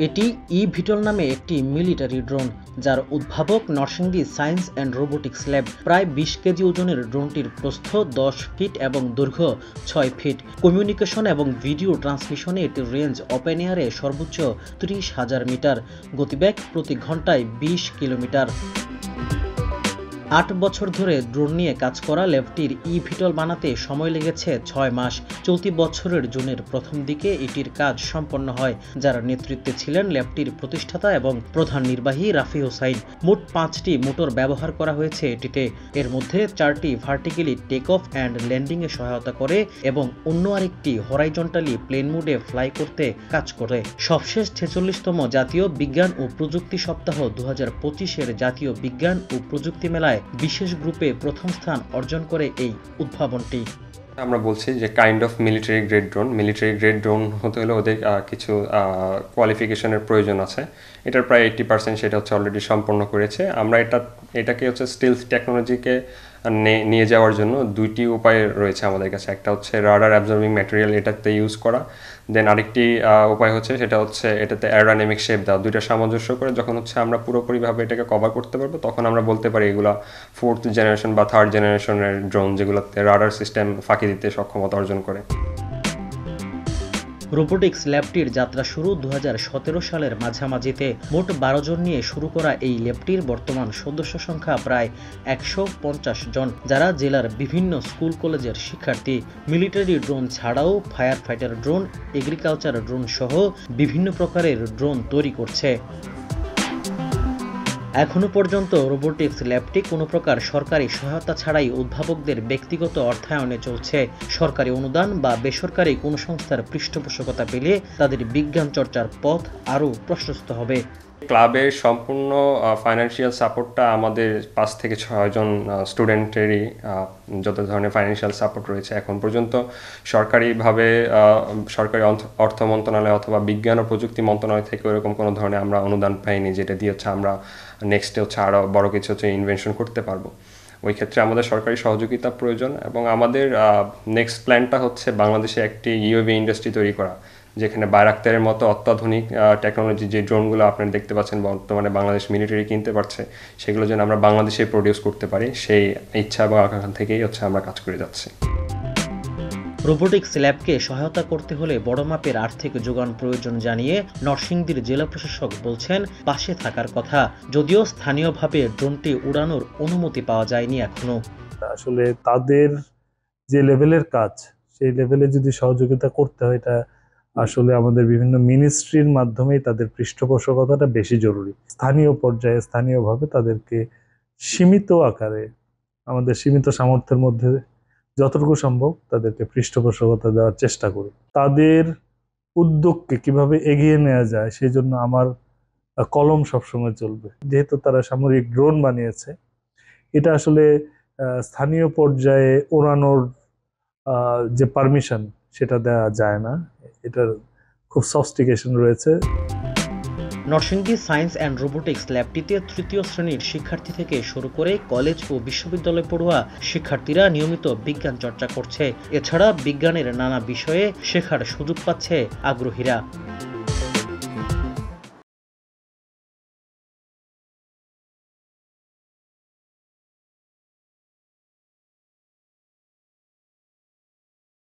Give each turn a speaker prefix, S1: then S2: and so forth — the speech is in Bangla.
S1: এটি ইভিটল নামে একটি মিলিটারি ড্রোন, যার উদ্ভাবক Narsingdi science and robotics lab. প্রায় ২০ কেজি ওজনের ড্রোনটির প্রস্থ ১০ ফিট এবং দৈর্ঘ্য ৬ ফিট। কমিউনিকেশন এবং ভিডিও ট্রান্সমিশনে এটির রেঞ্জ ওপেন এয়ারে সর্বোচ্চ ৩০,০০০ মিটার, গতিবেগ প্রতি ঘন্টায় ২০ কিলোমিটার। ৮ বছর ধরে ড্রোন নিয়ে কাজ করা ল্যাবটির ইভিটল বানাতে সময় লেগেছে ৬ মাস। চলতি বছরের জুনের প্রথম দিকে এটির কাজ সম্পন্ন হয়, যার নেতৃত্বে ছিলেন ল্যাবটির প্রতিষ্ঠাতা এবং প্রধান নির্বাহী রাফি হোসাইন। মোট ৫টি মোটর ব্যবহার করা হয়েছে এটিতে। এর মধ্যে ৪টি ভার্টিক্যালি টেক অফ অ্যান্ড ল্যান্ডিংয়ে সহায়তা করে এবং অন্য আরেকটি হরাইজন্টালি প্লেন মোডে ফ্লাই করতে কাজ করে। সবশেষ ৪৬তম জাতীয় বিজ্ঞান ও প্রযুক্তি সপ্তাহ ২০২৫-এর জাতীয় বিজ্ঞান ও প্রযুক্তি মেলায় বিশেষ গ্রুপে প্রথম স্থান অর্জন করে এই উদ্ভাবনটি।
S2: আমরা বলছি যে kind of military grade drone হতে হলে ওদের কিছু কোয়ালিফিকেশনের প্রয়োজন আছে। এটার প্রায় 80% সেটা হচ্ছে অলরেডি সম্পন্ন করেছে। আমরা এটাকে হচ্ছে স্টিলথ টেকনোলজিকে নিয়ে যাওয়ার জন্য ২টি উপায় রয়েছে আমাদের কাছে। একটা হচ্ছে রাডার অ্যাবজর্বিং ম্যাটেরিয়াল এটাতে ইউজ করা, দেন আরেকটি উপায় হচ্ছে সেটা হচ্ছে এটাতে অ্যারোডাইনামিক শেপ দেওয়া। দুইটা সামঞ্জস্য করে যখন হচ্ছে আমরা পুরোপুরিভাবে এটাকে কভার করতে পারবো, তখন আমরা বলতে পারি এগুলো 4th জেনারেশন বা 3rd জেনারেশনের ড্রোন, যেগুলোতে রাডার সিস্টেম ফাঁকি দিতে সক্ষমতা অর্জন করে।
S1: রোবোটিক্স ল্যাবটির যাত্রা শুরু ২০১৭ সালের মাঝামাঝিতে। মোট ১২ জন নিয়ে শুরু করা এই ল্যাবটির বর্তমান সদস্য সংখ্যা প্রায় ১৫০ জন, যারা জেলার বিভিন্ন স্কুল কলেজের শিক্ষার্থী। মিলিটারি ড্রোন ছাড়াও fire fighter drone, agriculture drone সহ বিভিন্ন প্রকারের ড্রোন তৈরি করছে। এখনো পর্যন্ত রোবোটিক্স ল্যাবটি কোনো প্রকার সরকারি সহায়তা ছাড়াই উদ্ভাবকদের ব্যক্তিগত অর্থায়নে চলছে। সরকারি অনুদান বা বেসরকারি কোনো সংস্থার পৃষ্ঠপোষকতা পেলে তাদের বিজ্ঞান চর্চার পথ আরও প্রশস্ত হবে।
S2: ক্লাবের সম্পূর্ণ ফাইন্যান্সিয়াল সাপোর্টটা আমাদের ৫ থেকে ৬ জন স্টুডেন্টেরই যত ধরনের ফাইন্যান্সিয়াল সাপোর্ট রয়েছে। এখন পর্যন্ত সরকারিভাবে সরকারি অর্থ মন্ত্রণালয় অথবা বিজ্ঞান ও প্রযুক্তি মন্ত্রণালয় থেকে ওরকম কোনো ধরনের আমরা অনুদান পাইনি, যেটা দিয়ে হচ্ছে আমরা নেক্সটে হচ্ছে আরও বড় কিছু হচ্ছে ইনভেনশন করতে পারবো। ওই ক্ষেত্রে আমাদের সরকারি সহযোগিতা প্রয়োজন এবং আমাদের নেক্সট প্ল্যানটা হচ্ছে বাংলাদেশে একটি ইউএভি ইন্ডাস্ট্রি তৈরি করা, যেখানে বায়রাক্তারের মতো অত্যাধুনিক টেকনোলজি যে ড্রোনগুলো আপনারা দেখতে পাচ্ছেন বর্তমানে বাংলাদেশ মিলিটারি কিনতে পারছে, সেগুলো যেন আমরা বাংলাদেশে প্রডিউস করতে পারি, সেই ইচ্ছা এবং আকাঙ্ক্ষা থেকেই হচ্ছে আমরা কাজ করে যাচ্ছি।
S1: রোবোটিক্স ল্যাবকে সহায়তা করতে হলে বড় মাপের আর্থিক যোগান প্রয়োজন জানিয়ে নরসিংদীর জেলা প্রশাসক বলছেন পাশে থাকার কথা, যদিও স্থানীয়ভাবে ড্রোনটি উড়ানোর অনুমতি পাওয়া যায়নি এখনো।
S3: আসলে তাদের যে লেভেলের কাজ, সেই লেভেলে যদি সহযোগিতা করতে হয়, এটা আসলে আমাদের বিভিন্ন মিনিস্ট্রির মাধ্যমেই তাদের পৃষ্ঠপোষকতাটা বেশি জরুরি। স্থানীয় পর্যায়ে স্থানীয়ভাবে তাদেরকে সীমিত আকারে আমাদের সীমিত সামর্থ্যের মধ্যে যতটুকু সম্ভব তাদেরকে পৃষ্ঠপোষকতা দেওয়ার চেষ্টা করি। তাদের উদ্যোগকে কিভাবে এগিয়ে নেওয়া যায় সেই জন্য আমার কলম সবসময় চলবে। যেহেতু তারা সামরিক ড্রোন বানিয়েছে, এটা আসলে স্থানীয় পর্যায়ে ওড়ানোর যে পারমিশন সেটা দেওয়া যায় না, এটার খুব সফিস্টিকেশন রয়েছে।
S1: নরসিংদী সায়েন্স অ্যান্ড রোবোটিক্স ল্যাবটিতে ৩য় শ্রেণীর শিক্ষার্থী থেকে শুরু করে কলেজ ও বিশ্ববিদ্যালয় পড়ুয়া শিক্ষার্থীরা নিয়মিত বিজ্ঞান চর্চা করছে। এছাড়া বিজ্ঞানের নানা বিষয়ে শেখার সুযোগ পাচ্ছে আগ্রহীরা।